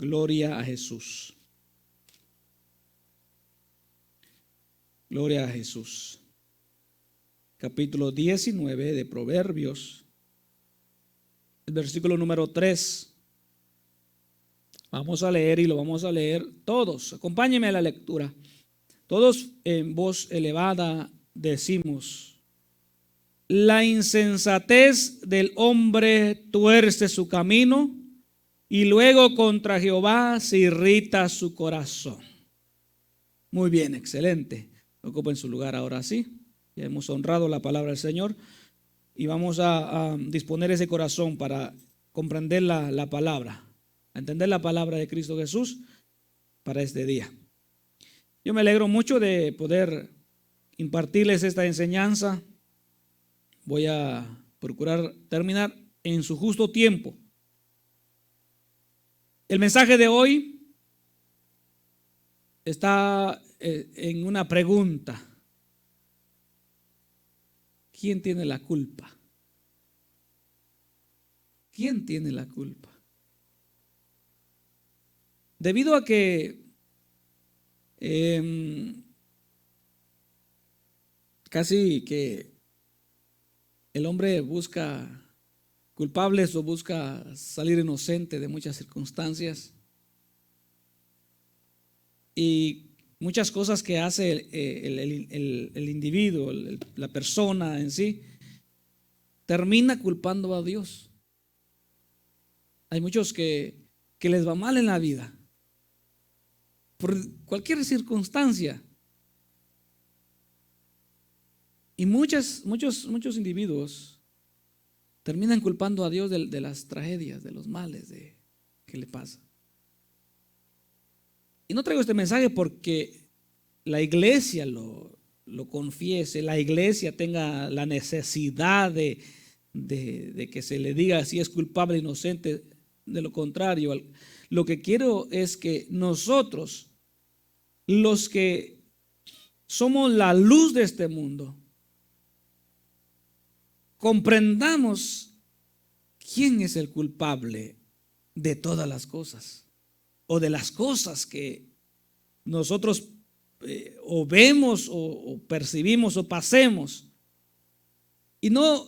Gloria a Jesús. Gloria a Jesús. Capítulo 19 de Proverbios, el versículo número 3. Vamos a leer y lo vamos a leer todos. Acompáñenme a la lectura. Todos en voz elevada decimos: la insensatez del hombre tuerce su camino, y luego contra Jehová se irrita su corazón. Muy bien, excelente. Ocupen su lugar ahora sí. Ya hemos honrado la palabra del Señor y vamos a disponer ese corazón para comprender la palabra, a entender la palabra de Cristo Jesús para este día. Yo me alegro mucho de poder impartirles esta enseñanza. Voy a procurar terminar en su justo tiempo. El mensaje de hoy está en una pregunta: ¿quién tiene la culpa? ¿Quién tiene la culpa? Debido a que casi que el hombre busca culpables o busca salir inocente de muchas circunstancias, y muchas cosas que hace el individuo, la persona en sí, termina culpando a Dios. Hay muchos que les va mal en la vida por cualquier circunstancia, y muchos individuos terminan culpando a Dios de las tragedias, de los males que le pasa. Y no traigo este mensaje porque la iglesia lo confiese, la iglesia tenga la necesidad de que se le diga si es culpable o inocente. De lo contrario, lo que quiero es que nosotros, los que somos la luz de este mundo, comprendamos quién es el culpable de todas las cosas, o de las cosas que nosotros o vemos o percibimos o pasemos, y no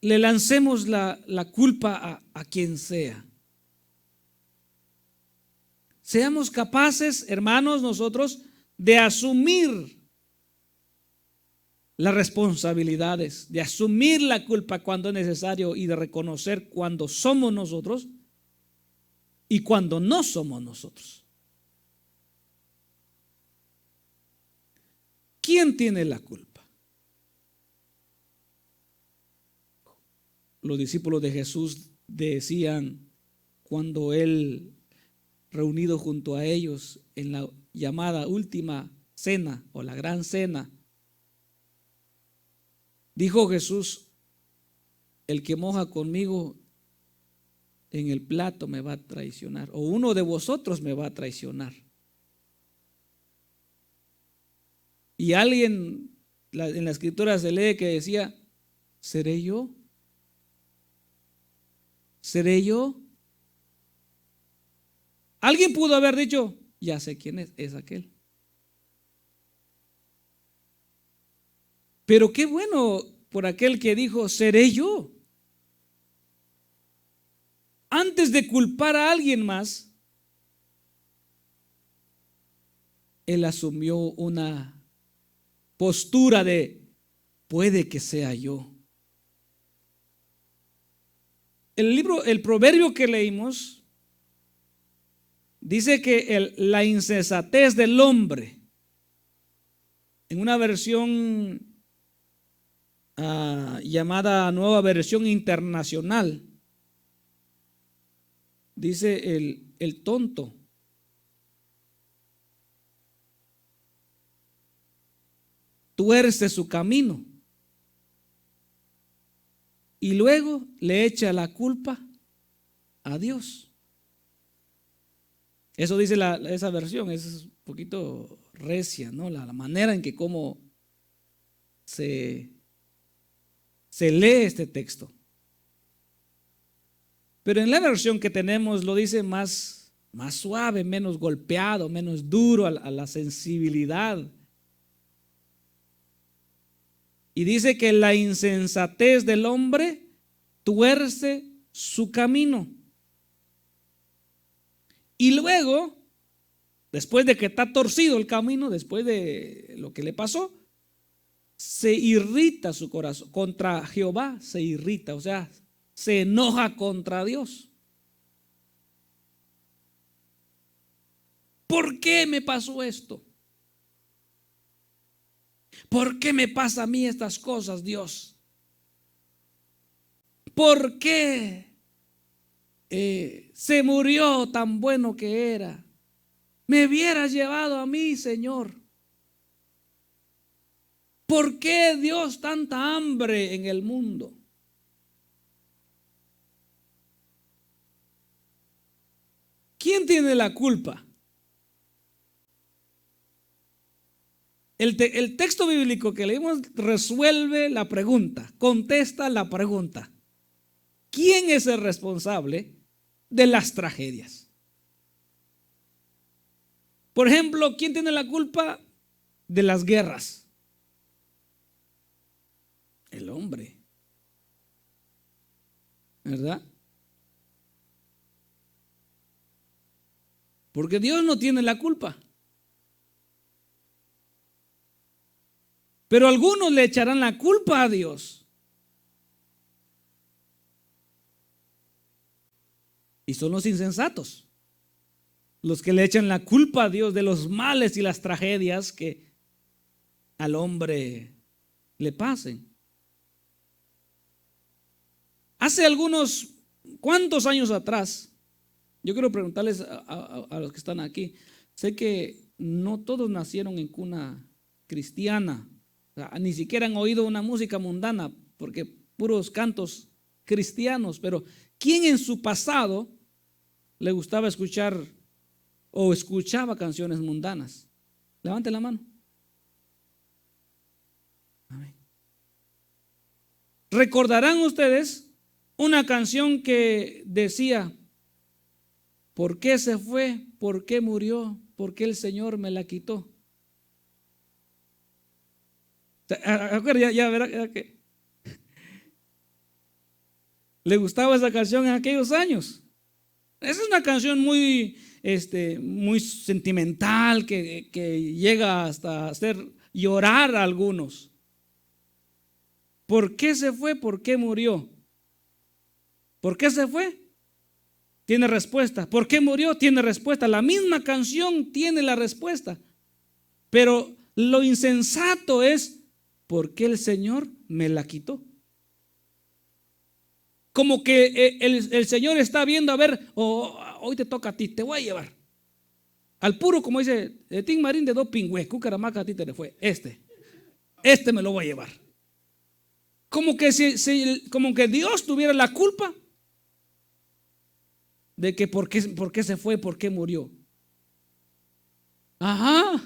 le lancemos la culpa a quien sea. Seamos capaces, hermanos, nosotros de asumir las responsabilidades, de asumir la culpa cuando es necesario y de reconocer cuando somos nosotros y cuando no somos nosotros. ¿Quién tiene la culpa? Los discípulos de Jesús decían cuando él, reunido junto a ellos en la llamada última cena o la gran cena, dijo Jesús: el que moja conmigo en el plato me va a traicionar, o uno de vosotros me va a traicionar. Y alguien en la escritura se lee que decía: ¿seré yo? ¿Seré yo? Alguien pudo haber dicho: ya sé quién es aquel. Pero qué bueno por aquel que dijo: seré yo. Antes de culpar a alguien más, él asumió una postura de: puede que sea yo. El proverbio que leímos dice que la insensatez del hombre, en una versión llamada Nueva Versión Internacional, dice el tonto. Tuerce su camino y luego le echa la culpa a Dios. Eso dice esa versión, es un poquito recia, ¿no? La manera en que cómo se lee este texto. Pero en la versión que tenemos lo dice más más suave, menos golpeado, menos duro a la sensibilidad. Y dice que la insensatez del hombre tuerce su camino. Y luego, después de que está torcido el camino, después de lo que le pasó, se irrita su corazón. Contra Jehová se irrita, o sea, se enoja contra Dios. ¿Por qué me pasó esto? ¿Por qué me pasa a mí estas cosas, Dios? ¿Por qué se murió tan bueno que era? Me hubieras llevado a mí, Señor. ¿Por qué, Dios, tanta hambre en el mundo? ¿Quién tiene la culpa? El texto bíblico que leímos resuelve la pregunta, contesta la pregunta. ¿Quién es el responsable de las tragedias? Por ejemplo, ¿quién tiene la culpa de las guerras? El hombre, ¿verdad? Porque Dios no tiene la culpa. Pero algunos le echarán la culpa a Dios. Y son los insensatos los que le echan la culpa a Dios de los males y las tragedias que al hombre le pasen. Hace ¿cuántos años atrás? Yo quiero preguntarles a los que están aquí. Sé que no todos nacieron en cuna cristiana. O sea, ni siquiera han oído una música mundana, porque puros cantos cristianos. Pero ¿quién en su pasado le gustaba escuchar o escuchaba canciones mundanas? Levante la mano. Amén. ¿Recordarán ustedes una canción que decía: ¿por qué se fue? ¿Por qué murió? ¿Por qué el Señor me la quitó? Ya verá que le gustaba esa canción en aquellos años. Esa es una canción muy sentimental que llega hasta hacer llorar a algunos. ¿Por qué se fue? ¿Por qué murió? ¿Por qué se fue? Tiene respuesta. ¿Por qué murió? Tiene respuesta. La misma canción tiene la respuesta. Pero lo insensato es: ¿por qué el Señor me la quitó? Como que el Señor está viendo, a ver, hoy te toca a ti, te voy a llevar. Al puro, como dice, de Tim Marín de dos pingües, cucaramaca a ti te le fue. Este me lo voy a llevar. Como que Dios tuviera la culpa de que por qué se fue, por qué murió. Ajá.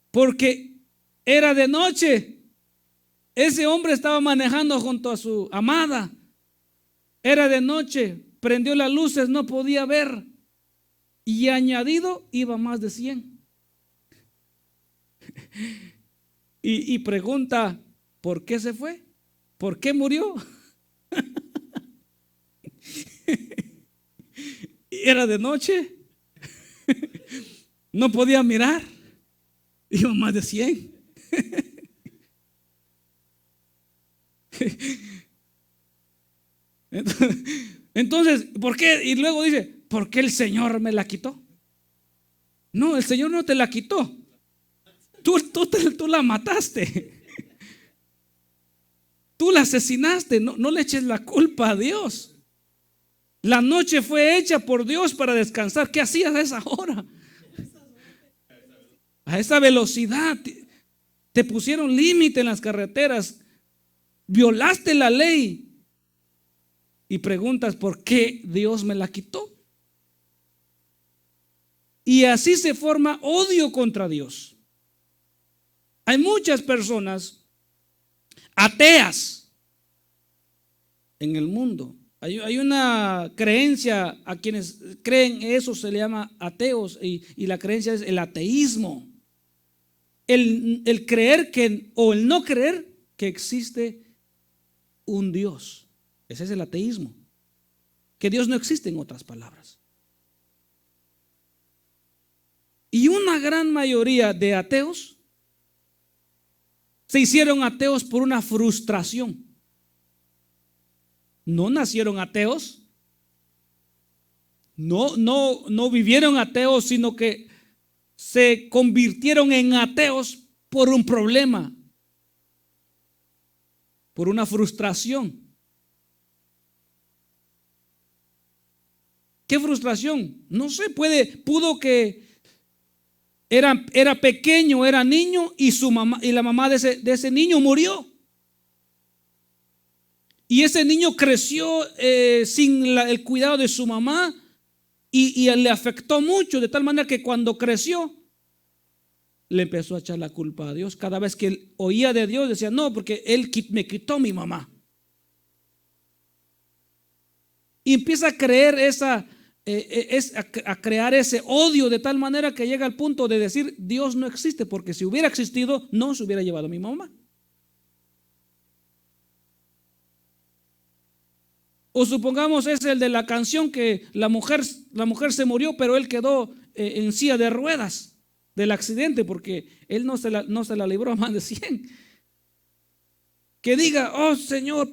Porque era de noche. Ese hombre estaba manejando junto a su amada. Era de noche. Prendió las luces, no podía ver. Y añadido iba más de 100. Y pregunta: ¿por qué se fue? ¿Por qué murió? Era de noche. No podía mirar. Iba más de 100. Entonces, ¿por qué? Y luego dice: ¿por qué el Señor me la quitó? No, el Señor no te la quitó. Tú la mataste. Tú la asesinaste. No le eches la culpa a Dios. La noche fue hecha por Dios para descansar. ¿Qué hacías a esa hora? A esa velocidad. Te pusieron límite en las carreteras. Violaste la ley. Y preguntas: ¿por qué Dios me la quitó? Y así se forma odio contra Dios. Hay muchas personas ateas en el mundo. Hay una creencia, a quienes creen eso se le llama ateos, y la creencia es el ateísmo. El creer que, o el no creer que existe un Dios. Ese es el ateísmo. Que Dios no existe, en otras palabras. Y una gran mayoría de ateos se hicieron ateos por una frustración. No nacieron ateos, no vivieron ateos, sino que se convirtieron en ateos por un problema, por una frustración. ¿Qué frustración? No sé, pudo que era pequeño, era niño, y su mamá y la mamá de ese niño murió. Y ese niño creció sin el cuidado de su mamá, y le afectó mucho, de tal manera que cuando creció le empezó a echar la culpa a Dios. Cada vez que él oía de Dios decía, no, porque él me quitó mi mamá. Y empieza a creer a crear ese odio, de tal manera que llega al punto de decir, Dios no existe, porque si hubiera existido no se hubiera llevado a mi mamá. O supongamos es el de la canción, que la mujer se murió, pero él quedó en silla de ruedas del accidente, porque él no se la libró a más de 100. Que diga, oh Señor,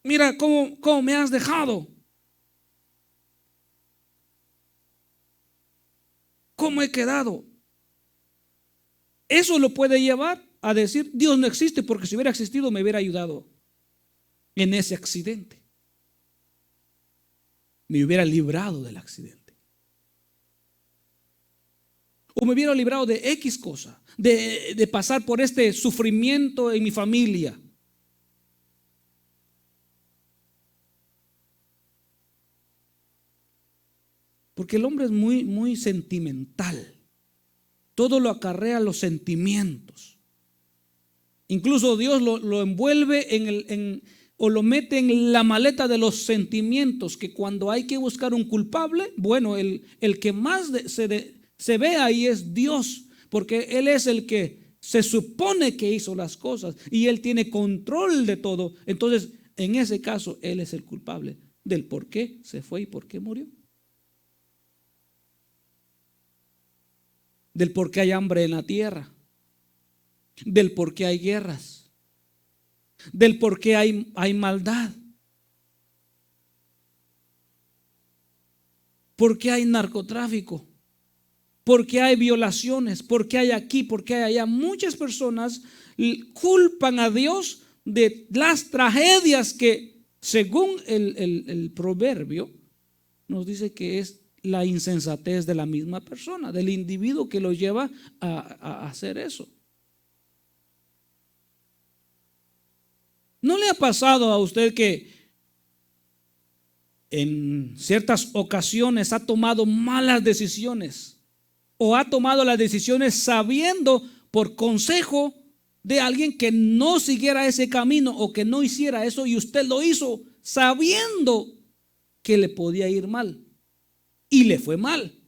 mira cómo me has dejado. ¿Cómo he quedado? Eso lo puede llevar a decir, Dios no existe, porque si hubiera existido me hubiera ayudado en ese accidente. Me hubiera librado del accidente. O me hubiera librado de X cosa, de pasar por este sufrimiento en mi familia. Porque el hombre es muy, muy sentimental. Todo lo acarrea los sentimientos. Incluso Dios lo envuelve o lo mete en la maleta de los sentimientos, que cuando hay que buscar un culpable, bueno, el que más se ve ahí es Dios, porque Él es el que se supone que hizo las cosas y Él tiene control de todo. Entonces, en ese caso, Él es el culpable del por qué se fue y por qué murió. Del por qué hay hambre en la tierra, del por qué hay guerras, del por qué hay maldad, por qué hay narcotráfico, por qué hay violaciones, por qué hay aquí, por qué hay allá. Muchas personas culpan a Dios de las tragedias que, según el proverbio, nos dice que es la insensatez de la misma persona, del individuo que lo lleva a hacer eso. ¿No le ha pasado a usted que en ciertas ocasiones ha tomado malas decisiones, o ha tomado las decisiones sabiendo por consejo de alguien que no siguiera ese camino o que no hiciera eso, y usted lo hizo sabiendo que le podía ir mal y le fue mal?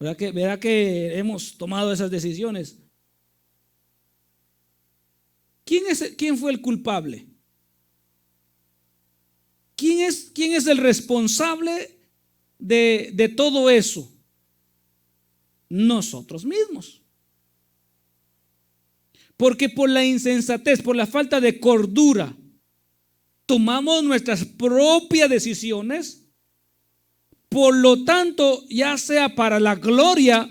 ¿Verdad que hemos tomado esas decisiones? ¿Quién fue el culpable? ¿Quién es el responsable de todo eso? Nosotros mismos. Porque por la insensatez, por la falta de cordura, tomamos nuestras propias decisiones. Por lo tanto, ya sea para la gloria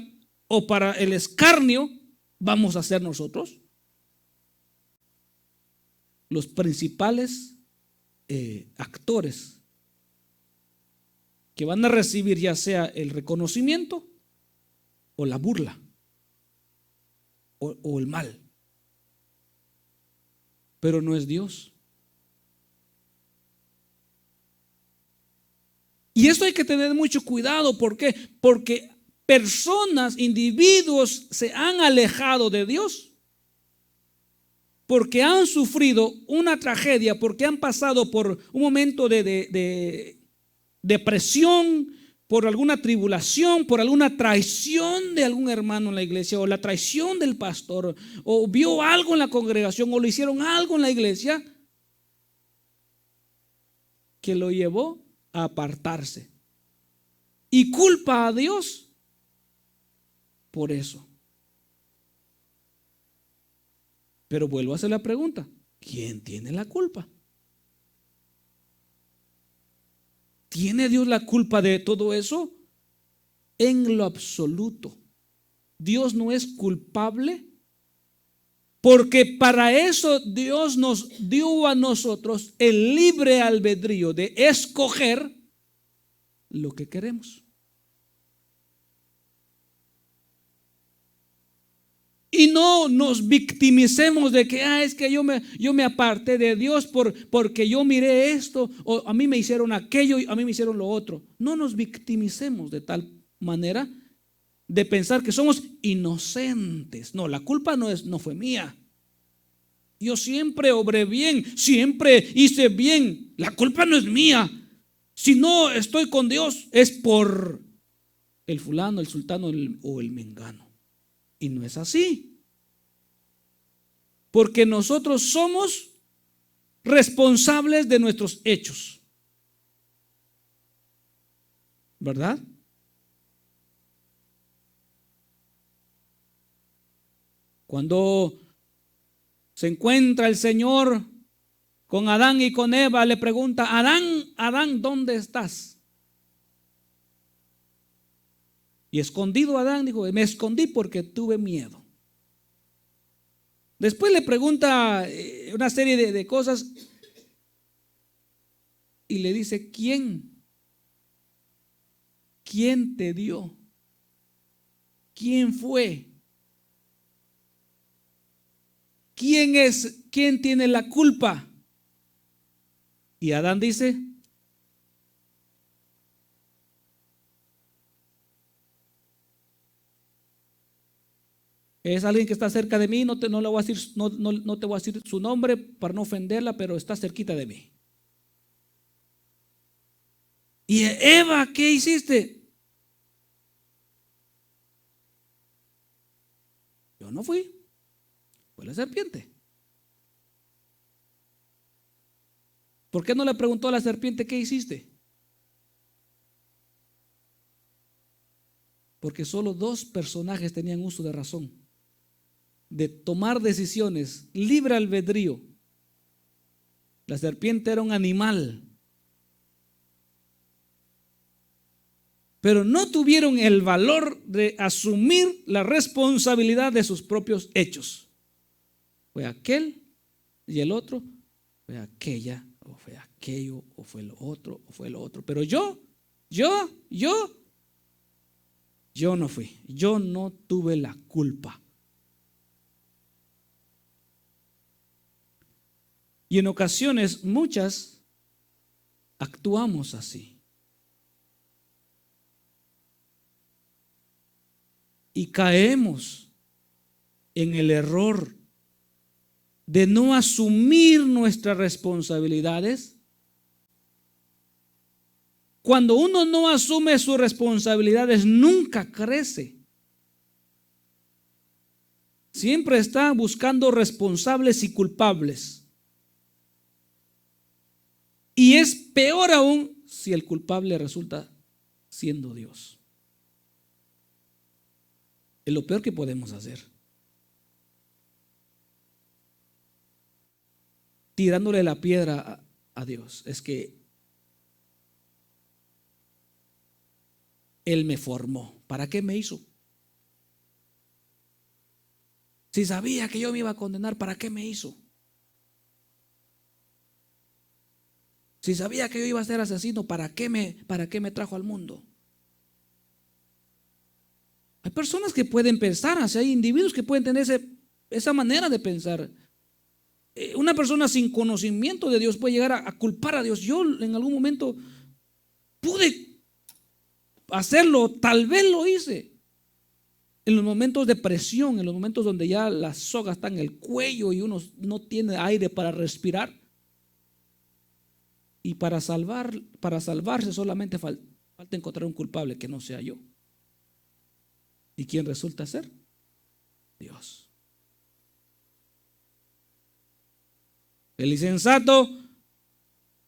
o para el escarnio, vamos a ser nosotros los principales actores que van a recibir ya sea el reconocimiento o la burla o el mal. Pero no es Dios. Y esto hay que tener mucho cuidado. ¿Por qué? Porque personas, individuos se han alejado de Dios porque han sufrido una tragedia, porque han pasado por un momento de depresión, por alguna tribulación, por alguna traición de algún hermano en la iglesia, o la traición del pastor, o vio algo en la congregación, o le hicieron algo en la iglesia que lo llevó a apartarse, y culpa a Dios por eso. Pero vuelvo a hacer la pregunta: ¿quién tiene la culpa? ¿Tiene Dios la culpa de todo eso? En lo absoluto. Dios no es culpable, porque para eso Dios nos dio a nosotros el libre albedrío de escoger lo que queremos. Y no nos victimicemos de que es que yo me aparté de Dios porque yo miré esto, o a mí me hicieron aquello y a mí me hicieron lo otro. No nos victimicemos de tal manera de pensar que somos inocentes. No, la culpa no fue mía. Yo siempre obré bien, siempre hice bien. La culpa no es mía. Si no estoy con Dios es por el fulano, el sultano o el mengano. Y no es así. Porque nosotros somos responsables de nuestros hechos. ¿Verdad? Cuando se encuentra el Señor con Adán y con Eva, le pregunta: Adán, ¿dónde estás? Y escondido Adán dijo: me escondí porque tuve miedo. Después le pregunta una serie de cosas y le dice: ¿Quién te dio? ¿Quién fue? ¿Quién tiene la culpa? Y Adán dice: es alguien que está cerca de mí, no te voy a decir, no te voy a decir su nombre para no ofenderla, pero está cerquita de mí. Y Eva, ¿qué hiciste? Yo no fui, fue la serpiente. ¿Por qué no le preguntó a la serpiente qué hiciste? Porque solo dos personajes tenían uso de razón, de tomar decisiones, libre albedrío. La serpiente era un animal, pero no tuvieron el valor de asumir la responsabilidad de sus propios hechos. Fue aquel y el otro, fue aquella, o fue aquello, o fue lo otro, o fue lo otro. Pero yo no fui, yo no tuve la culpa. Y en ocasiones muchas actuamos así. Y caemos en el error de no asumir nuestras responsabilidades. Cuando uno no asume sus responsabilidades, nunca crece. Siempre está buscando responsables y culpables. Y es peor aún si el culpable resulta siendo Dios. Es lo peor que podemos hacer. Tirándole la piedra a Dios. Es que Él me formó. ¿Para qué me hizo? Si sabía que yo me iba a condenar, ¿para qué me hizo? Si sabía que yo iba a ser asesino, ¿para qué me trajo al mundo? Hay personas que pueden pensar así, hay individuos que pueden tener esa manera de pensar. Una persona sin conocimiento de Dios puede llegar a culpar a Dios. Yo en algún momento pude hacerlo, tal vez lo hice. en los momentos de presión, en los momentos donde ya la soga está en el cuello y uno no tiene aire para respirar. Y para salvarse solamente falta encontrar un culpable que no sea yo. ¿Y quién resulta ser? Dios. El insensato,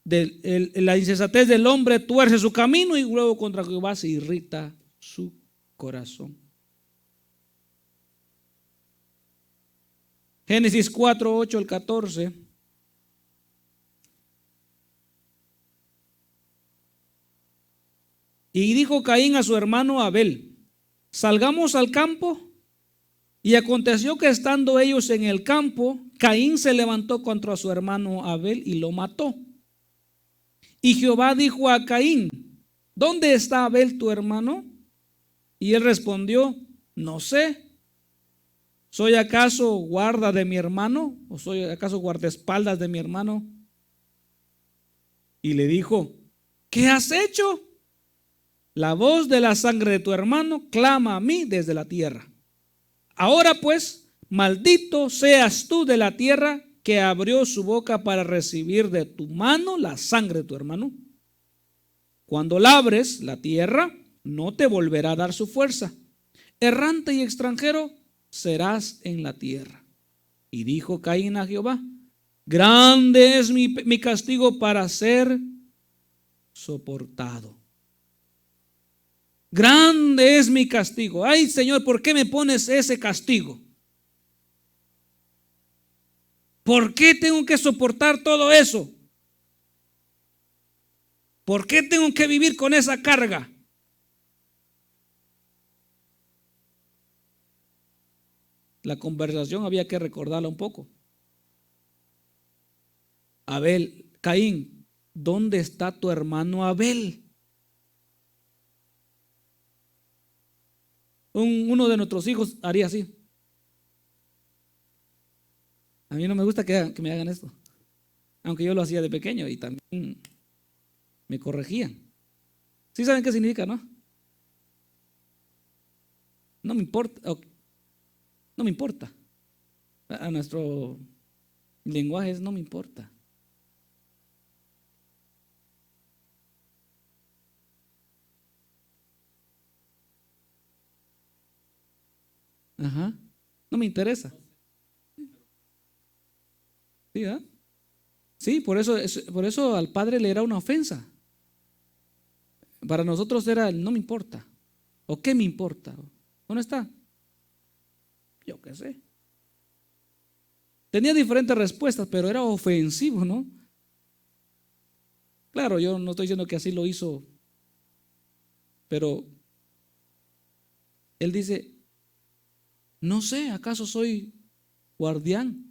la insensatez del hombre tuerce su camino y luego contra Jehová se irrita su corazón. Génesis 4, 8 al 14. Y dijo Caín a su hermano Abel: salgamos al campo. Y aconteció que estando ellos en el campo, Caín se levantó contra su hermano Abel y lo mató. Y Jehová dijo a Caín: ¿dónde está Abel tu hermano? Y él respondió: no sé. ¿Soy acaso guarda de mi hermano? ¿O soy acaso guardaespaldas de mi hermano? Y le dijo: ¿qué has hecho? La voz de la sangre de tu hermano clama a mí desde la tierra. Ahora pues, maldito seas tú de la tierra que abrió su boca para recibir de tu mano la sangre de tu hermano. Cuando labres la tierra, no te volverá a dar su fuerza. Errante y extranjero serás en la tierra. Y dijo Caín a Jehová: grande es mi castigo para ser soportado. Grande es mi castigo. Ay, Señor, ¿por qué me pones ese castigo? ¿Por qué tengo que soportar todo eso? ¿Por qué tengo que vivir con esa carga? La conversación había que recordarla un poco. Abel, Caín, ¿dónde está tu hermano Abel? Uno de nuestros hijos haría así. A mí no me gusta que me hagan esto, aunque yo lo hacía de pequeño y también me corregían. ¿Sí saben qué significa, no? No me importa, no me importa. A nuestro lenguaje es no me importa. Ajá, no me interesa. Sí, ¿eh? Sí, por eso al padre le era una ofensa. Para nosotros era el no me importa. ¿O qué me importa? ¿Dónde está? Yo qué sé. Tenía diferentes respuestas, pero era ofensivo, ¿no? Claro, yo no estoy diciendo que así lo hizo, pero él dice: no sé, ¿acaso soy guardián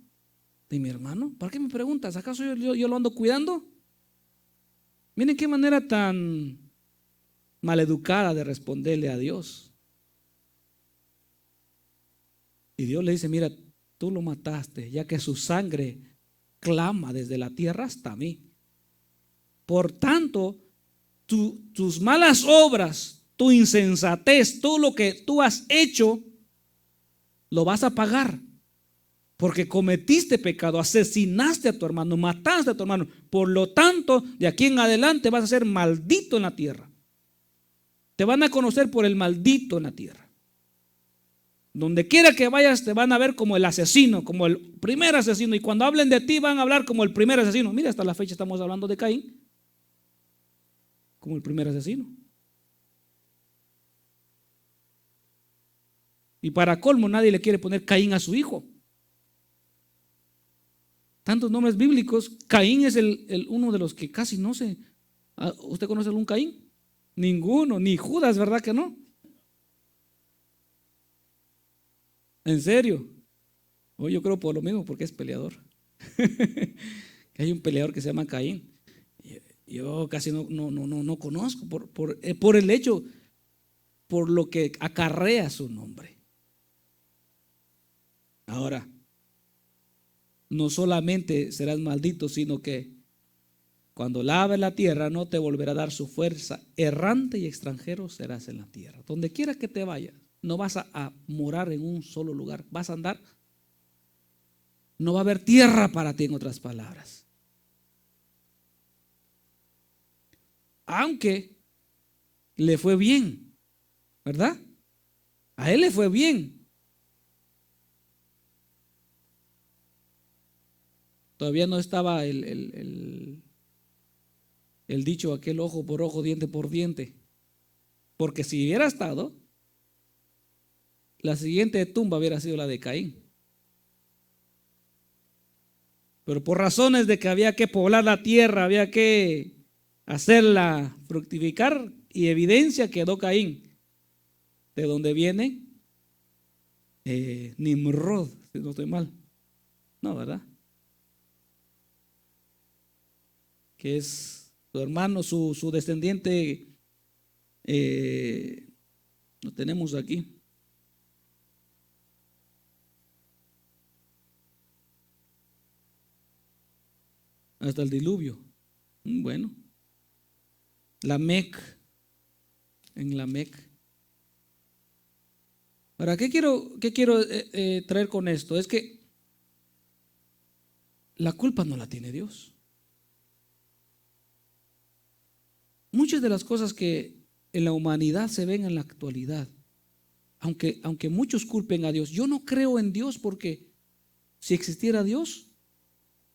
de mi hermano? ¿Para qué me preguntas? ¿Acaso yo lo ando cuidando? Miren qué manera tan maleducada de responderle a Dios. Y Dios le dice: mira, tú lo mataste, ya que su sangre clama desde la tierra hasta mí. Por tanto, tus malas obras, tu insensatez, todo lo que tú has hecho, lo vas a pagar. Porque cometiste pecado, asesinaste a tu hermano, mataste a tu hermano. Por lo tanto, de aquí en adelante vas a ser maldito en la tierra. Te van a conocer por el maldito en la tierra. Donde quiera que vayas te van a ver como el asesino, como el primer asesino. Y cuando hablen de ti van a hablar como el primer asesino. Mira, hasta la fecha estamos hablando de Caín como el primer asesino. Y para colmo nadie le quiere poner Caín a su hijo. Tantos nombres bíblicos. Caín es uno de los que casi no se... ¿Usted conoce algún Caín? Ninguno, ni Judas, ¿verdad que no? ¿En serio? Yo creo por lo mismo, porque es peleador. Hay un peleador que se llama Caín. Yo casi no conozco por el hecho, por lo que acarrea su nombre. Ahora, no solamente serás maldito, sino que cuando laves la tierra no te volverá a dar su fuerza. Errante y extranjero serás en la tierra. Donde quiera que te vayas. no vas a morar en un solo lugar, vas a andar, no va a haber tierra para ti, en otras palabras. Aunque le fue bien, ¿verdad? A él le fue bien. Todavía no estaba el dicho aquel ojo por ojo, diente por diente. Porque si hubiera estado, la siguiente tumba hubiera sido la de Caín. Pero por razones de que había que poblar la tierra, había que hacerla fructificar, y evidencia quedó Caín. ¿De dónde viene? Nimrod, si no estoy mal. No, ¿verdad? Que es su hermano, su descendiente. Lo tenemos aquí. Hasta el diluvio. Bueno. Lamec. En Lamec. Ahora, ¿qué quiero traer con esto? Es que la culpa no la tiene Dios. Muchas de las cosas que en la humanidad se ven en la actualidad, aunque muchos culpen a Dios, yo no creo en Dios, porque si existiera Dios,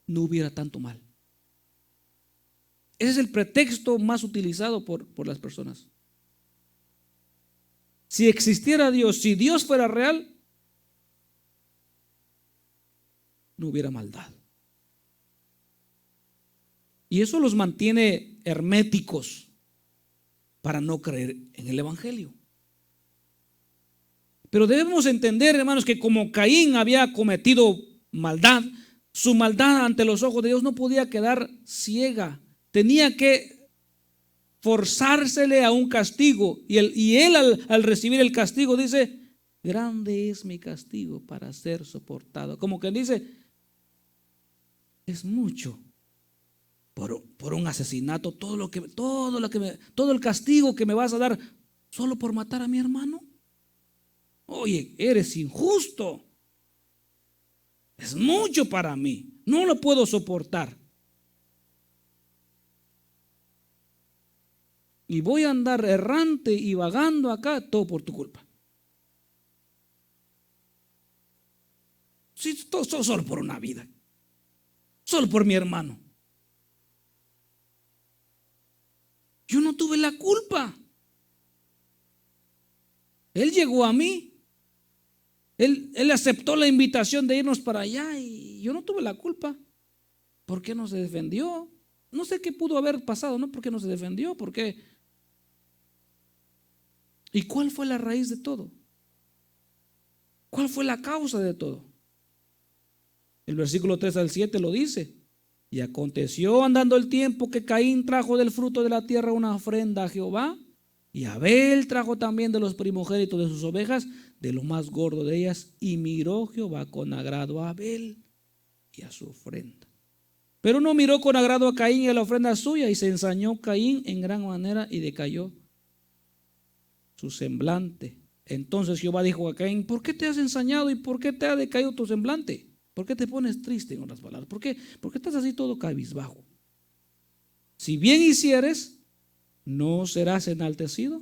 no hubiera tanto mal. Ese es el pretexto más utilizado por las personas. Si existiera Dios, si Dios fuera real, no hubiera maldad. Y eso los mantiene herméticos para no creer en el Evangelio. Pero debemos entender, hermanos, que como Caín había cometido maldad, su maldad ante los ojos de Dios no podía quedar ciega. Tenía que forzársele a un castigo. Y él al recibir el castigo dice: grande es mi castigo para ser soportado. Como que dice: es mucho por un asesinato, todo el castigo que me vas a dar solo por matar a mi hermano. Oye, eres injusto. Es mucho para mí. No lo puedo soportar. Y voy a andar errante y vagando acá, todo por tu culpa. Sí, todo solo por una vida. Solo por mi hermano. Yo no tuve la culpa. Él llegó a mí. Él aceptó la invitación de irnos para allá y yo no tuve la culpa. ¿Por qué no se defendió? No sé qué pudo haber pasado, ¿no? ¿Por qué no se defendió? ¿Por qué? ¿Y cuál fue la raíz de todo? ¿Cuál fue la causa de todo? El versículo 3 al 7 lo dice. Y aconteció andando el tiempo que Caín trajo del fruto de la tierra una ofrenda a Jehová, y Abel trajo también de los primogénitos de sus ovejas, de lo más gordo de ellas, y miró Jehová con agrado a Abel y a su ofrenda. Pero no miró con agrado a Caín y a la ofrenda suya, y se ensañó Caín en gran manera y decayó su semblante. Entonces Jehová dijo a Caín: ¿por qué te has ensañado y por qué te ha decaído tu semblante? ¿Por qué te pones triste, en otras palabras? ¿Por qué estás así todo cabizbajo? Si bien hicieres, no serás enaltecido,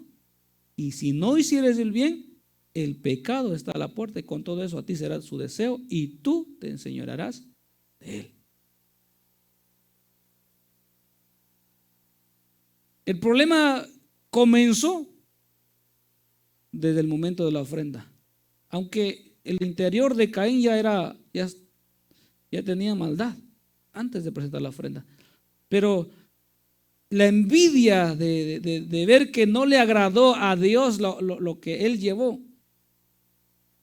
y si no hicieres el bien, el pecado está a la puerta, y con todo eso a ti será su deseo y tú te enseñorearás de él. El problema comenzó desde el momento de la ofrenda. Aunque el interior de Caín ya tenía maldad antes de presentar la ofrenda. Pero la envidia de ver que no le agradó a Dios lo que él llevó,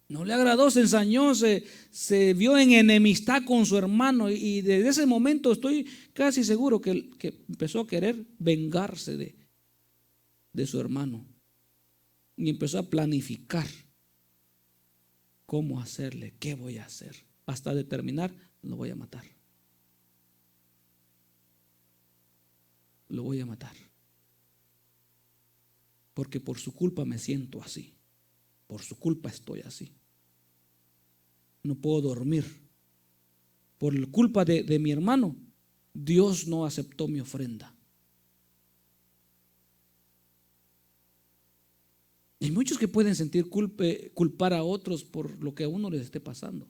no le agradó, se ensañó, se vio en enemistad con su hermano, y desde ese momento estoy casi seguro que empezó a querer vengarse de su hermano, y empezó a planificar cómo hacerle, qué voy a hacer, hasta determinar: lo voy a matar. Lo voy a matar. Porque por su culpa me siento así. por su culpa estoy así. No puedo dormir. Por la culpa de mi hermano, Dios no aceptó mi ofrenda. Hay muchos que pueden sentir culpar a otros por lo que a uno les esté pasando.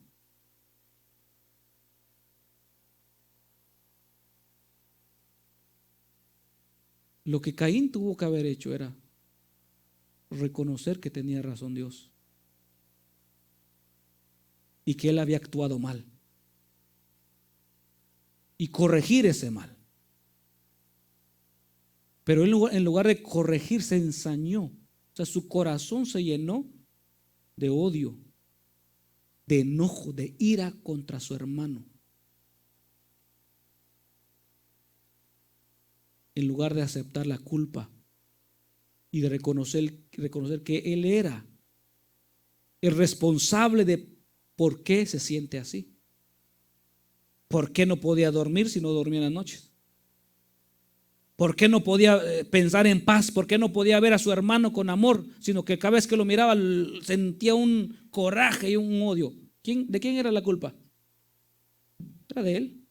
Lo que Caín tuvo que haber hecho era reconocer que tenía razón Dios y que él había actuado mal y corregir ese mal. Pero él, en lugar de corregir, se ensañó. O sea, su corazón se llenó de odio, de enojo, de ira contra su hermano. En lugar de aceptar la culpa y de reconocer que él era el responsable de por qué se siente así. ¿Por qué no podía dormir si no dormía en las noches? ¿Por qué no podía pensar en paz? ¿Por qué no podía ver a su hermano con amor? Sino que cada vez que lo miraba sentía un coraje y un odio. ¿De quién era la culpa? Era de él.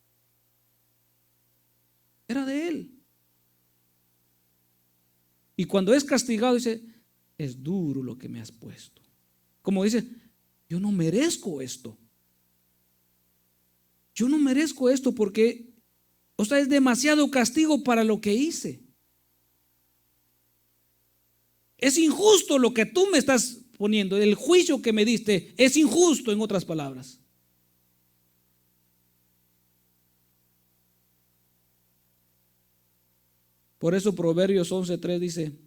Era de él. Y cuando es castigado dice, es duro lo que me has puesto. Como dice, yo no merezco esto. Yo no merezco esto porque, o sea, es demasiado castigo para lo que hice. Es injusto lo que tú me estás poniendo. El juicio que me diste es injusto, en otras palabras. Por eso Proverbios 11:3 dice,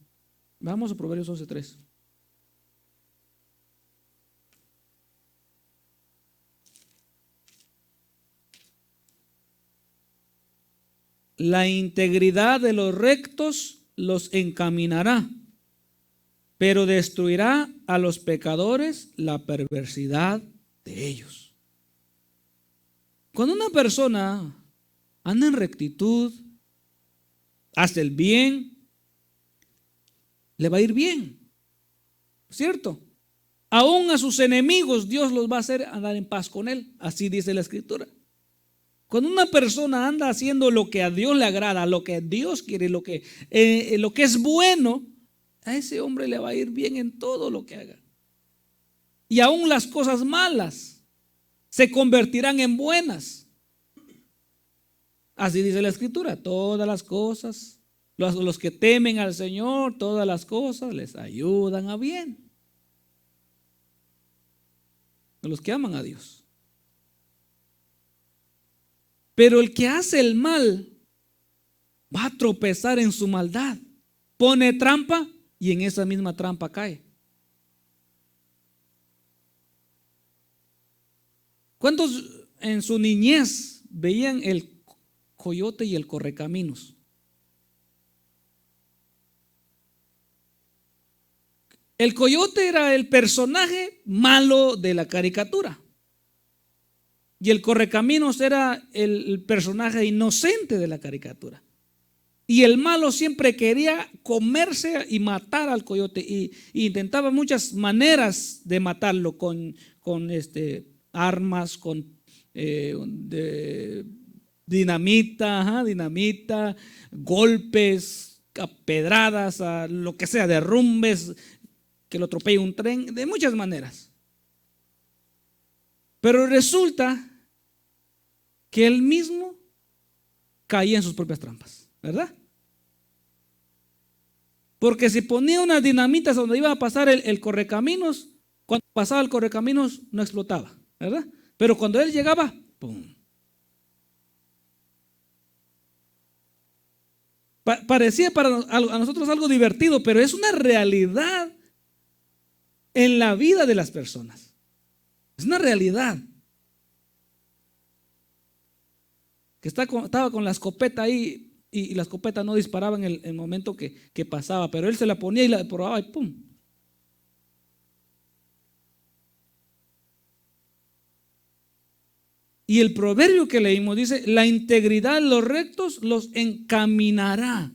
vamos a Proverbios 11:3. La integridad de los rectos los encaminará, pero destruirá a los pecadores la perversidad de ellos. Cuando una persona anda en rectitud, hace el bien, le va a ir bien, ¿cierto? Aún a sus enemigos Dios los va a hacer andar en paz con él, así dice la Escritura. Cuando una persona anda haciendo lo que a Dios le agrada, lo que Dios quiere, lo que es bueno, a ese hombre le va a ir bien en todo lo que haga. Y aún las cosas malas se convertirán en buenas. Así dice la Escritura, todas las cosas, los que temen al Señor, todas las cosas les ayudan a bien. A los que aman a Dios. Pero el que hace el mal va a tropezar en su maldad. Pone trampa y en esa misma trampa cae. ¿Cuántos en su niñez veían el coyote y el correcaminos? El coyote era el personaje malo de la caricatura. Y el correcaminos era el personaje inocente de la caricatura. Y el malo siempre quería comerse y matar al coyote. Y intentaba muchas maneras de matarlo con armas, con dinamita, golpes, pedradas, lo que sea, derrumbes, que lo atropelle un tren, de muchas maneras. Pero resulta que él mismo caía en sus propias trampas, ¿verdad? Porque si ponía unas dinamitas donde iba a pasar el correcaminos, cuando pasaba el correcaminos no explotaba, ¿verdad? Pero cuando él llegaba, ¡pum! Parecía a nosotros algo divertido, pero es una realidad en la vida de las personas. Es una realidad. Que estaba con la escopeta ahí y la escopeta no disparaba en el momento que pasaba, pero él se la ponía y la probaba y ¡pum! Y el proverbio que leímos dice, la integridad de los rectos los encaminará.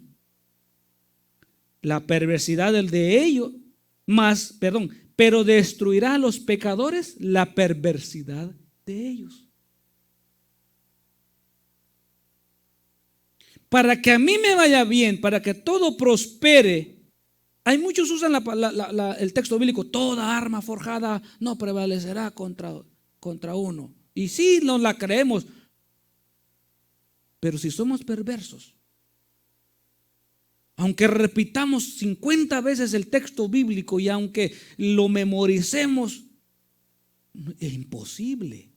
La perversidad del de ellos, pero destruirá a los pecadores la perversidad de ellos. Para que a mí me vaya bien, para que todo prospere. Hay muchos usan el texto bíblico: toda arma forjada no prevalecerá contra uno. Y sí, nos la creemos. Pero si somos perversos, aunque repitamos 50 veces el texto bíblico y aunque lo memoricemos, es imposible.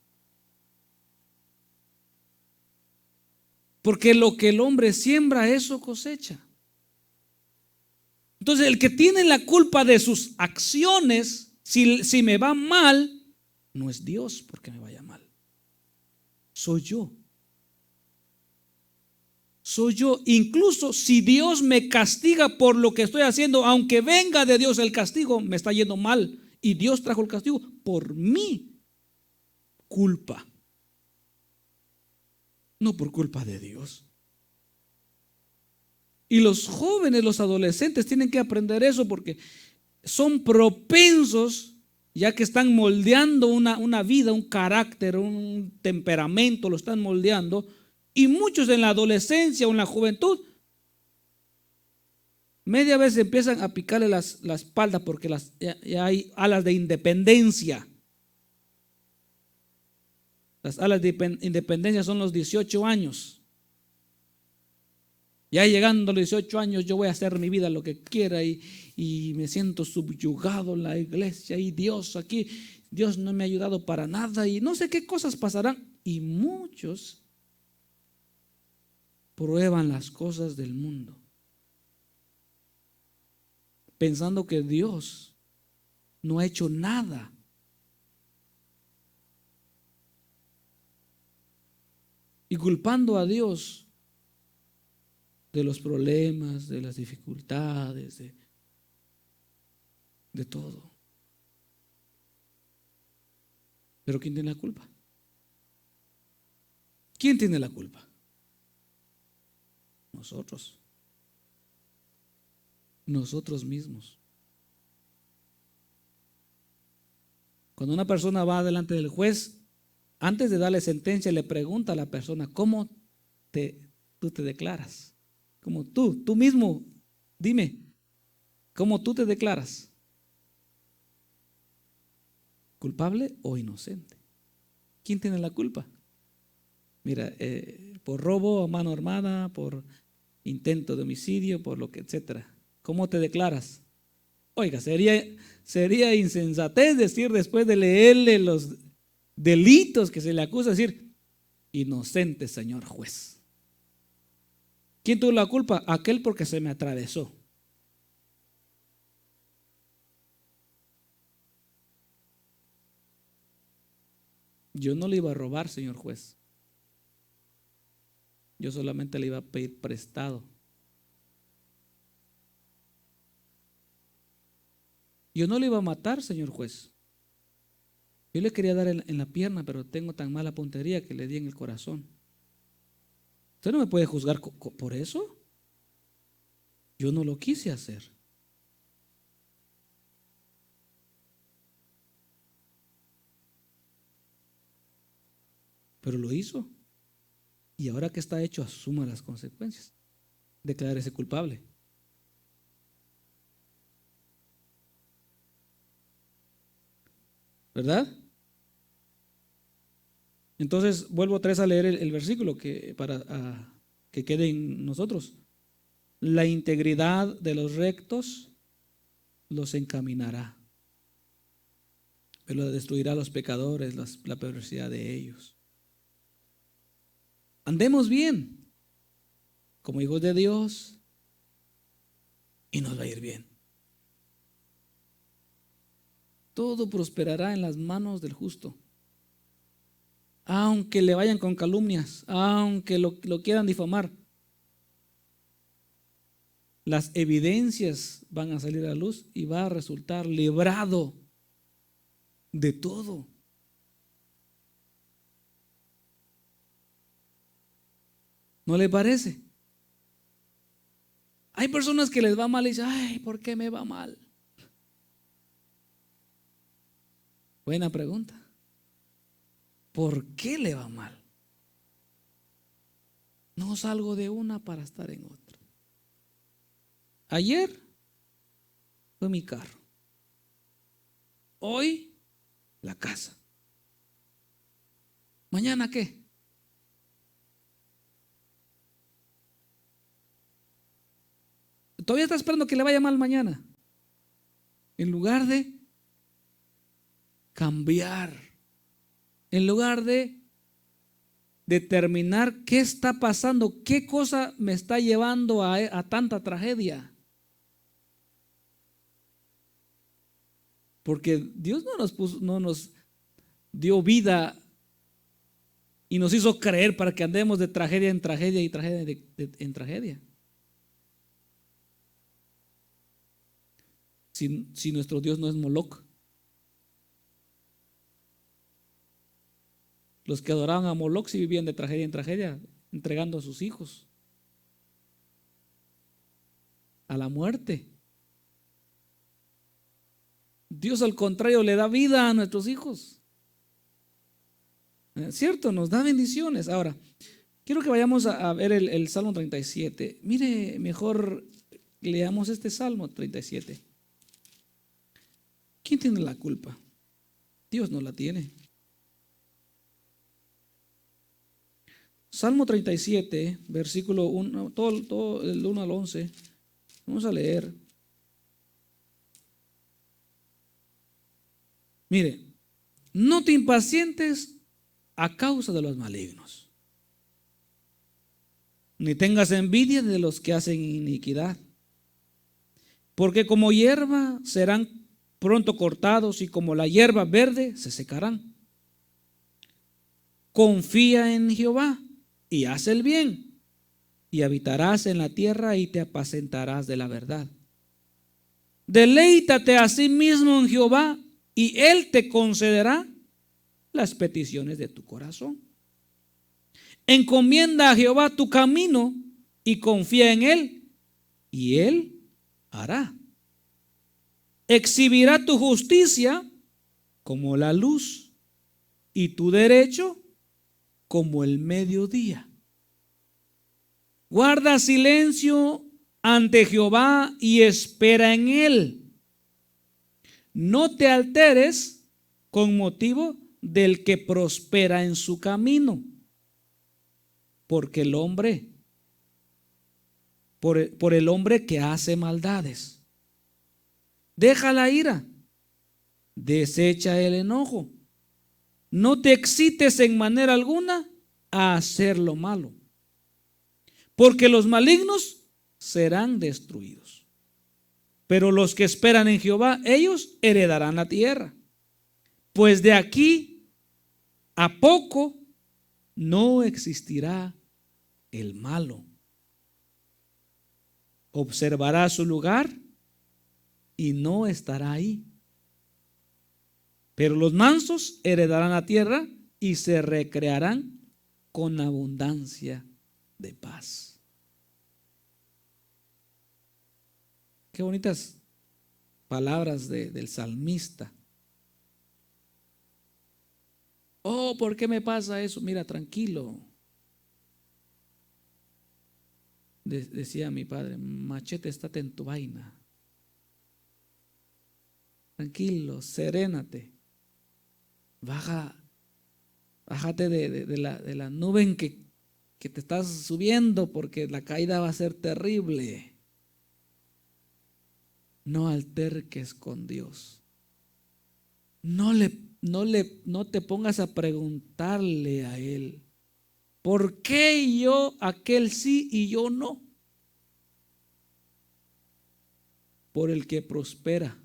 Porque lo que el hombre siembra, eso cosecha. Entonces, el que tiene la culpa de sus acciones, si me va mal, no es Dios porque me vaya mal. Soy yo. Soy yo. Incluso si Dios me castiga por lo que estoy haciendo, aunque venga de Dios el castigo, me está yendo mal. Y Dios trajo el castigo por mi culpa. No por culpa de Dios. Y los jóvenes, los adolescentes tienen que aprender eso, porque son propensos, ya que están moldeando una vida, un carácter, un temperamento, lo están moldeando. Y muchos en la adolescencia o en la juventud, media vez empiezan a picarle la espalda porque ya hay alas de independencia. Las alas de independencia son los 18 años. Ya llegando a los 18 años, yo voy a hacer mi vida lo que quiera y me siento subyugado en la iglesia y Dios aquí, Dios no me ha ayudado para nada y no sé qué cosas pasarán. Y muchos prueban las cosas del mundo, pensando que Dios no ha hecho nada. Y culpando a Dios de los problemas, de las dificultades, de todo. Pero ¿quién tiene la culpa? ¿Quién tiene la culpa? Nosotros. Nosotros mismos. Cuando una persona va delante del juez, antes de darle sentencia, le pregunta a la persona: ¿cómo tú te declaras? Como tú mismo, dime, ¿cómo tú te declaras? ¿Culpable o inocente? ¿Quién tiene la culpa? Mira, por robo a mano armada, por intento de homicidio, por lo que, etcétera. ¿Cómo te declaras? Oiga, sería insensatez decir, después de leerle los delitos que se le acusa, decir: inocente, señor juez. ¿Quién tuvo la culpa? Aquel porque se me atravesó. Yo no le iba a robar, señor juez. Yo solamente le iba a pedir prestado. Yo no le iba a matar, señor juez. Yo le quería dar en la pierna, pero tengo tan mala puntería que le di en el corazón. Usted no me puede juzgar por eso. Yo no lo quise hacer. Pero lo hizo. Y ahora que está hecho, asuma las consecuencias. Declárese culpable. ¿Verdad? Entonces vuelvo otra vez a leer el versículo para que quede en nosotros. La integridad de los rectos los encaminará, pero destruirá a los pecadores la perversidad de ellos. Andemos bien como hijos de Dios y nos va a ir bien. Todo prosperará en las manos del justo. Aunque le vayan con calumnias, aunque lo quieran difamar, las evidencias van a salir a la luz y va a resultar librado de todo. ¿No le parece? Hay personas que les va mal y dicen: ay, ¿por qué me va mal? Buena pregunta. ¿Por qué le va mal? No salgo de una para estar en otra. Ayer fue mi carro. Hoy la casa. ¿Mañana qué? Todavía está esperando que le vaya mal mañana. En lugar de cambiar, en lugar de determinar qué está pasando, qué cosa me está llevando a tanta tragedia. Porque Dios no nos dio vida y nos hizo creer para que andemos de tragedia en tragedia y tragedia en tragedia. Si nuestro Dios no es Moloch. Los que adoraban a Moloch sí vivían de tragedia en tragedia, entregando a sus hijos a la muerte. Dios, al contrario, le da vida a nuestros hijos. ¿Cierto? Nos da bendiciones. Ahora, quiero que vayamos a ver el Salmo 37. Mire, mejor leamos este Salmo 37. ¿Quién tiene la culpa? Dios no la tiene. Salmo 37, versículo 1, todo el 1 al 11. Vamos a leer. Mire, no te impacientes a causa de los malignos, ni tengas envidia de los que hacen iniquidad, porque como hierba serán pronto cortados y como la hierba verde se secarán. Confía en Jehová y haz el bien, y habitarás en la tierra y te apacentarás de la verdad. Deleítate a sí mismo en Jehová y Él te concederá las peticiones de tu corazón. Encomienda a Jehová tu camino y confía en Él, y Él hará. Exhibirá tu justicia como la luz y tu derecho como el mediodía. Guarda silencio ante Jehová y espera en Él. No te alteres con motivo del que prospera en su camino, porque el hombre, por el hombre que hace maldades. Deja la ira, desecha el enojo. No te excites en manera alguna a hacer lo malo, porque los malignos serán destruidos. Pero los que esperan en Jehová, ellos heredarán la tierra. Pues de aquí a poco no existirá el malo. Observará su lugar y no estará ahí. Pero los mansos heredarán la tierra y se recrearán con abundancia de paz. Qué bonitas palabras del salmista. Oh, ¿por qué me pasa eso? Mira, tranquilo. Decía mi padre, machete, estate en tu vaina. Tranquilo, serénate. Bájate de la nube en que te estás subiendo, porque la caída va a ser terrible. No alterques con Dios. No te pongas a preguntarle a Él, ¿por qué yo aquel sí y yo no? Por el que prospera.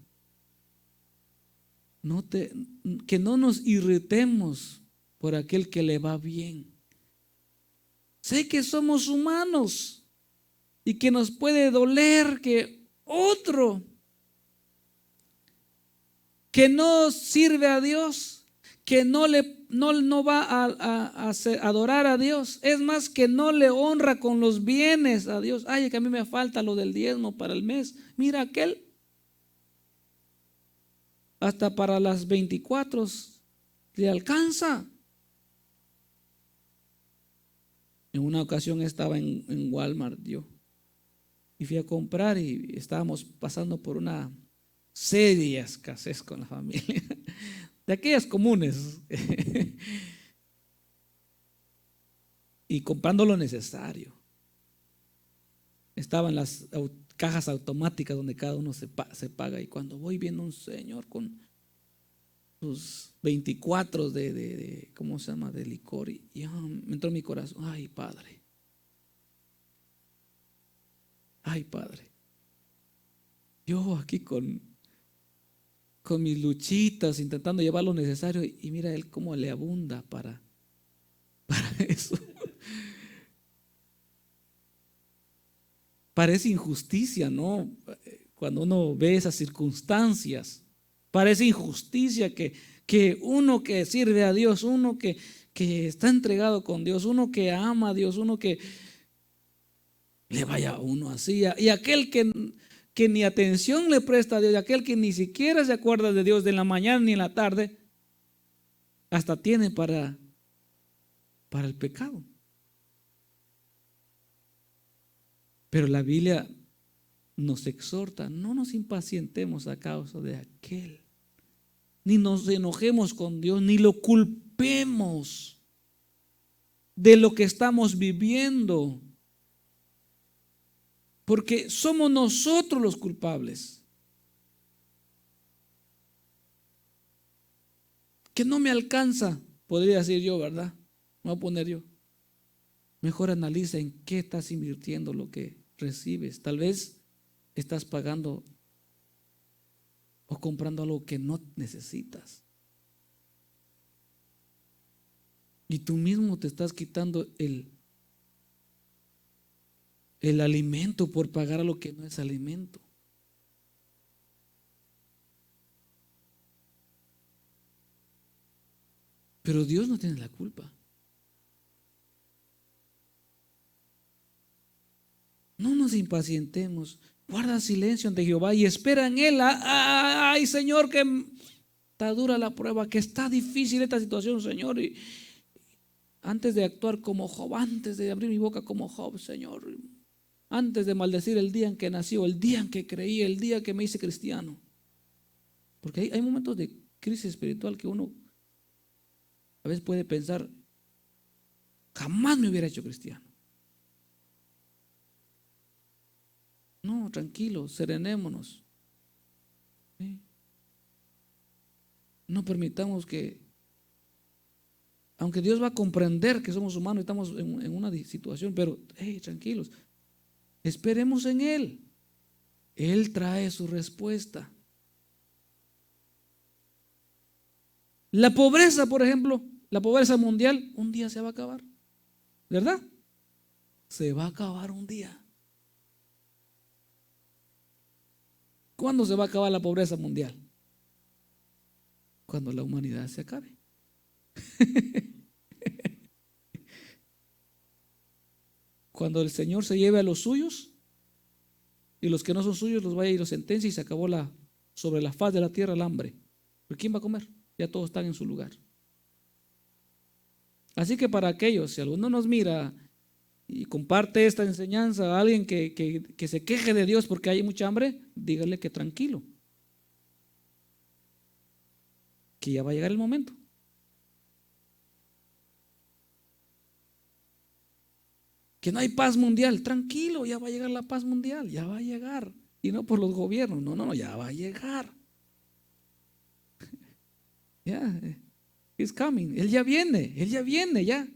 Que no nos irritemos por aquel que le va bien. Sé que somos humanos y que nos puede doler que otro que no sirve a Dios, que no va a adorar a Dios, es más, que no le honra con los bienes a Dios. Ay, que a mí me falta lo del diezmo para el mes. Mira aquel. hasta para las 24 le alcanza. En una ocasión estaba en Walmart yo y fui a comprar y estábamos pasando por una seria escasez con la familia, de aquellas comunes, y comprando lo necesario. Estaban las cajas automáticas donde cada uno se paga, y cuando voy viendo un señor con sus 24 ¿cómo se llama?, de licor, y me entró en mi corazón, ay Padre, yo aquí con mis luchitas intentando llevar lo necesario, y mira él cómo le abunda para eso. Parece injusticia, ¿no? Cuando uno ve esas circunstancias, parece injusticia que uno que sirve a Dios, uno que está entregado con Dios, uno que ama a Dios, uno que le vaya a uno así, y aquel que ni atención le presta a Dios, y aquel que ni siquiera se acuerda de Dios de la mañana ni en la tarde, hasta tiene para el pecado. Pero la Biblia nos exhorta, no nos impacientemos a causa de aquel, ni nos enojemos con Dios, ni lo culpemos de lo que estamos viviendo, porque somos nosotros los culpables. Que no me alcanza, podría decir yo, ¿verdad? Me voy a poner yo. Mejor analiza en qué estás invirtiendo lo que recibes. Tal vez estás pagando o comprando algo que no necesitas. Y tú mismo te estás quitando el alimento por pagar lo que no es alimento. Pero Dios no tiene la culpa. No nos impacientemos. Guarda silencio ante Jehová y espera en Él. Ay, Señor, que está dura la prueba, que está difícil esta situación, Señor. Y antes de actuar como Job, antes de abrir mi boca como Job, Señor, antes de maldecir el día en que nació, el día en que creí, el día que me hice cristiano. Porque hay momentos de crisis espiritual que uno a veces puede pensar, jamás me hubiera hecho cristiano. No, tranquilo, serenémonos. ¿Sí? No permitamos que, aunque Dios va a comprender que somos humanos, estamos en una situación, pero tranquilos, esperemos en Él. Él trae su respuesta. La pobreza, por ejemplo, la pobreza mundial, un día se va a acabar, ¿verdad? Se va a acabar un día. ¿Cuándo se va a acabar la pobreza mundial? Cuando la humanidad se acabe. Cuando el Señor se lleve a los suyos y los que no son suyos los vaya y los sentencia, y se acabó sobre la faz de la tierra el hambre. ¿Pero quién va a comer? Ya todos están en su lugar. Así que para aquellos, si alguno nos mira y comparte esta enseñanza a alguien que se queje de Dios porque hay mucha hambre, dígale que tranquilo, que ya va a llegar el momento. Que no hay paz mundial, tranquilo, ya va a llegar la paz mundial, ya va a llegar. Y no por los gobiernos, no, ya va a llegar. Ya, it's coming, Él ya viene, ya.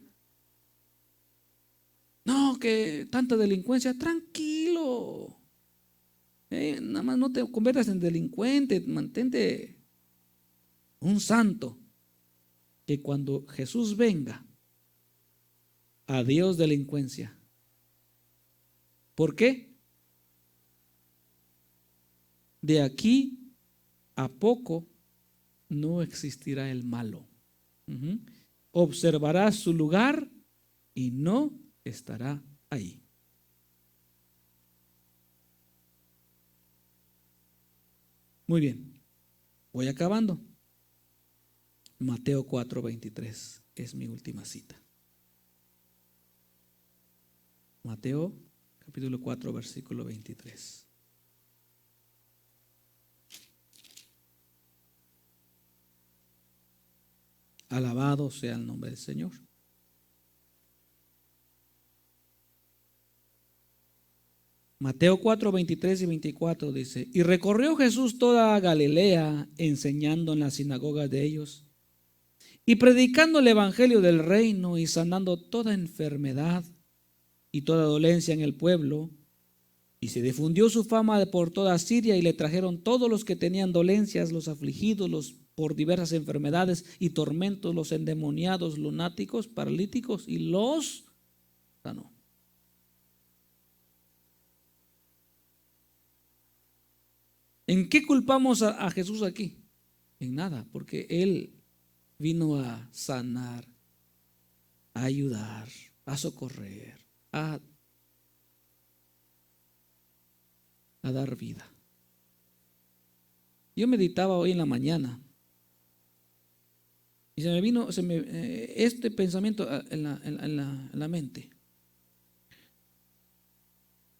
No, que tanta delincuencia, tranquilo. Nada más no te conviertas en delincuente, mantente un santo. Que cuando Jesús venga, adiós delincuencia. ¿Por qué? De aquí a poco no existirá el malo. Observará su lugar y no estará ahí. Muy bien. Voy acabando. Mateo 4:23 es mi última cita. Mateo capítulo 4, versículo 23. Alabado sea el nombre del Señor. Mateo 4, 23 y 24 dice: y recorrió Jesús toda Galilea, enseñando en las sinagogas de ellos, y predicando el evangelio del reino, y sanando toda enfermedad y toda dolencia en el pueblo. Y se difundió su fama por toda Siria, y le trajeron todos los que tenían dolencias, los afligidos, los por diversas enfermedades y tormentos, los endemoniados, lunáticos, paralíticos, y los sanó. ¿En qué culpamos a Jesús aquí? En nada, porque Él vino a sanar, a ayudar, a socorrer, a dar vida. Yo meditaba hoy en la mañana y se me vino este pensamiento en la mente.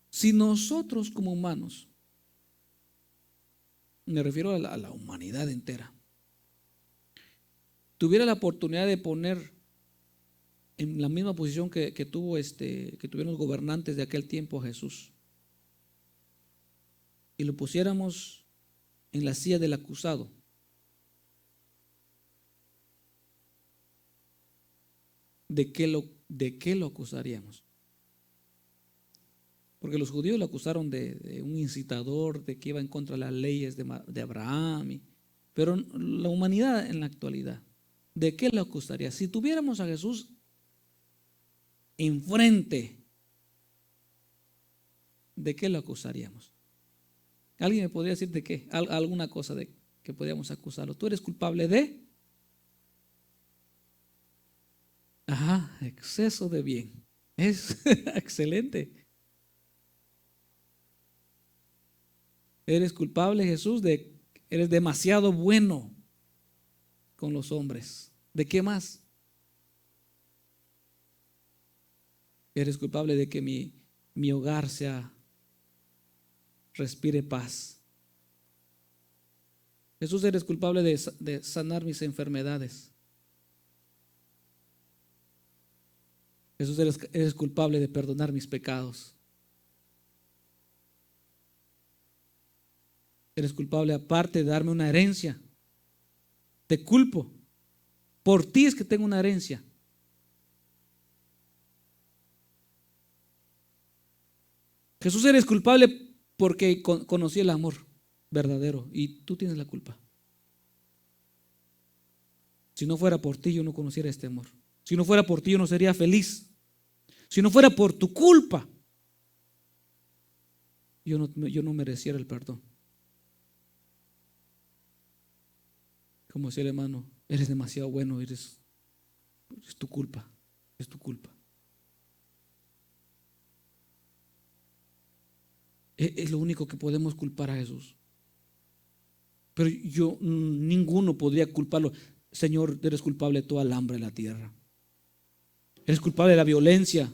Si nosotros como humanos, me refiero a la humanidad entera, tuviera la oportunidad de poner en la misma posición que tuvieron los gobernantes de aquel tiempo a Jesús, y lo pusiéramos en la silla del acusado, ¿de qué lo acusaríamos? Porque los judíos lo acusaron de un incitador, de que iba en contra de las leyes de Abraham. Pero la humanidad en la actualidad, ¿de qué lo acusaría? Si tuviéramos a Jesús enfrente, ¿de qué lo acusaríamos? ¿Alguien me podría decir de qué? Alguna cosa de que podríamos acusarlo. ¿Tú eres culpable de? Ajá, exceso de bien. Es excelente. Eres culpable, Jesús, eres demasiado bueno con los hombres. ¿De qué más? Eres culpable de que mi hogar respire paz. Jesús, eres culpable de sanar mis enfermedades. Jesús, eres culpable de perdonar mis pecados. Eres culpable aparte de darme una herencia. Te culpo. Por ti es que tengo una herencia. Jesús, eres culpable porque conocí el amor verdadero y tú tienes la culpa. Si no fuera por ti, yo no conociera este amor. Si no fuera por ti, yo no sería feliz. Si no fuera por tu culpa, yo no mereciera el perdón. Como decía el hermano, eres demasiado bueno, es tu culpa, es tu culpa. Es lo único que podemos culpar a Jesús. Pero ninguno podría culparlo. Señor, eres culpable de toda el hambre de la tierra. Eres culpable de la violencia.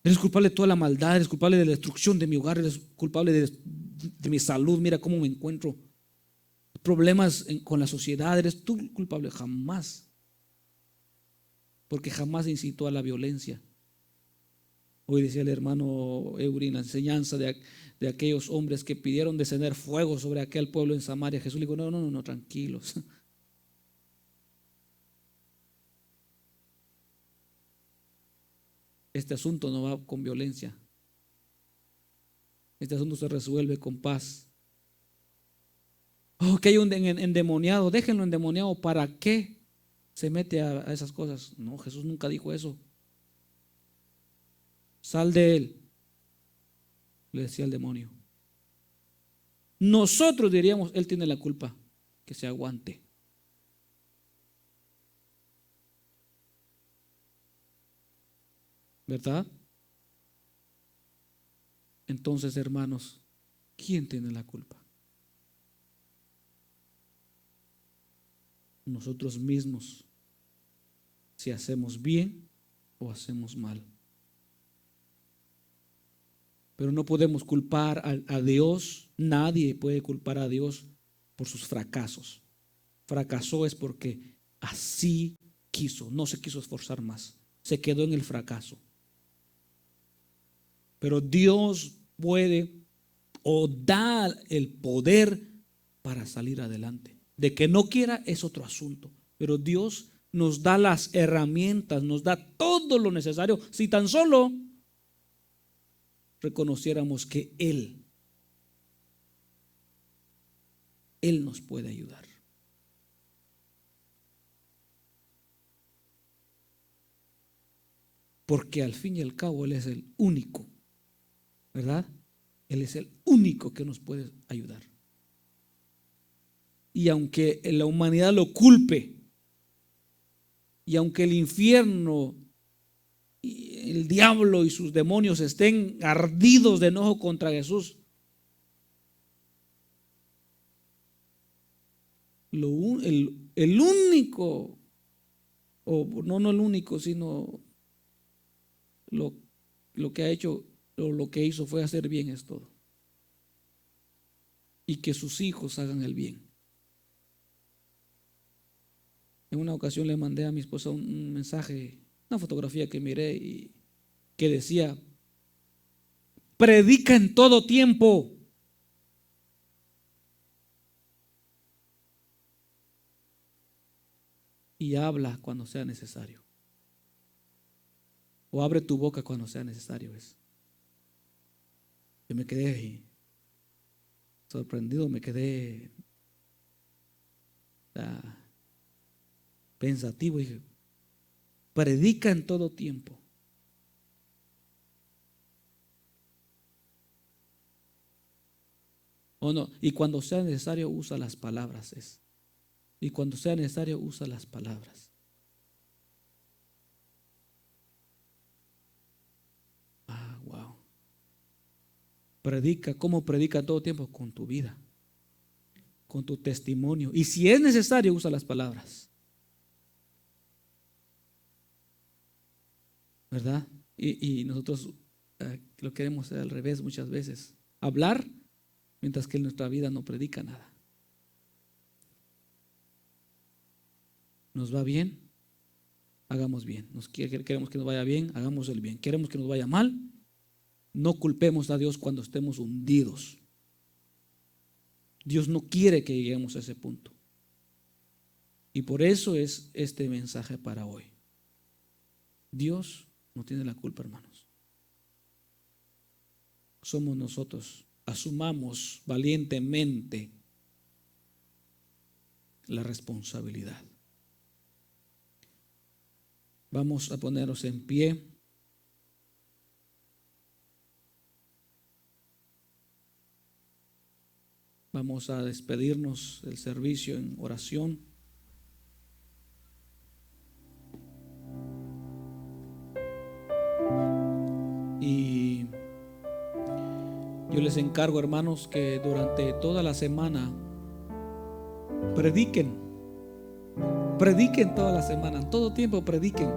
Eres culpable de toda la maldad. Eres culpable de la destrucción de mi hogar. Eres culpable de mi salud. Mira cómo me encuentro. Problemas con la sociedad. Eres tú culpable. Jamás. Porque jamás incitó a la violencia. Hoy decía el hermano Eury en la enseñanza de aquellos hombres que pidieron descender fuego sobre aquel pueblo en Samaria. Jesús le dijo, no, tranquilos. Este asunto no va con violencia. Este asunto se resuelve con paz. Oh, que hay un endemoniado. Déjenlo endemoniado. ¿Para qué se mete a esas cosas? No, Jesús nunca dijo eso. Sal de él, le decía el demonio. Nosotros diríamos, él tiene la culpa, que se aguante. ¿Verdad? Entonces, hermanos, ¿quién tiene la culpa? nosotros mismos si hacemos bien o hacemos mal. Pero no podemos culpar a Dios. Nadie puede culpar a Dios por sus fracasos. Fracasó es porque así quiso, no se quiso esforzar más, se quedó en el fracaso. Pero Dios puede o da el poder para salir adelante. De que no quiera es otro asunto, pero Dios nos da las herramientas, nos da todo lo necesario, si tan solo reconociéramos que Él nos puede ayudar. Porque al fin y al cabo Él es el único, ¿verdad? Él es el único que nos puede ayudar. Y aunque la humanidad lo culpe, y aunque el infierno, y el diablo y sus demonios estén ardidos de enojo contra Jesús, el único, o no el único, sino lo que ha hecho, o lo que hizo fue hacer bien, es todo. Y que sus hijos hagan el bien. En una ocasión le mandé a mi esposa un mensaje, una fotografía que miré y que decía: predica en todo tiempo. Y habla cuando sea necesario. O abre tu boca cuando sea necesario. Yo me quedé sorprendido, me quedé pensativo y dije: predica en todo tiempo. ¿O no? Y cuando sea necesario usa las palabras. Y cuando sea necesario usa las palabras. Wow. Predica. ¿Cómo predica todo tiempo? Con tu vida, con tu testimonio. Y si es necesario, usa las palabras, ¿verdad? Y nosotros lo queremos hacer al revés muchas veces. Hablar mientras que en nuestra vida no predica nada. ¿Nos va bien? Hagamos bien. Queremos que nos vaya bien, hagamos el bien. Queremos que nos vaya mal, no culpemos a Dios cuando estemos hundidos. Dios no quiere que lleguemos a ese punto. Y por eso es este mensaje para hoy. Dios no tiene la culpa, hermanos. Somos nosotros. Asumamos valientemente la responsabilidad. Vamos a ponernos en pie. Vamos a despedirnos del servicio en oración. Y yo les encargo, hermanos, que durante toda la semana prediquen toda la semana, en todo tiempo prediquen.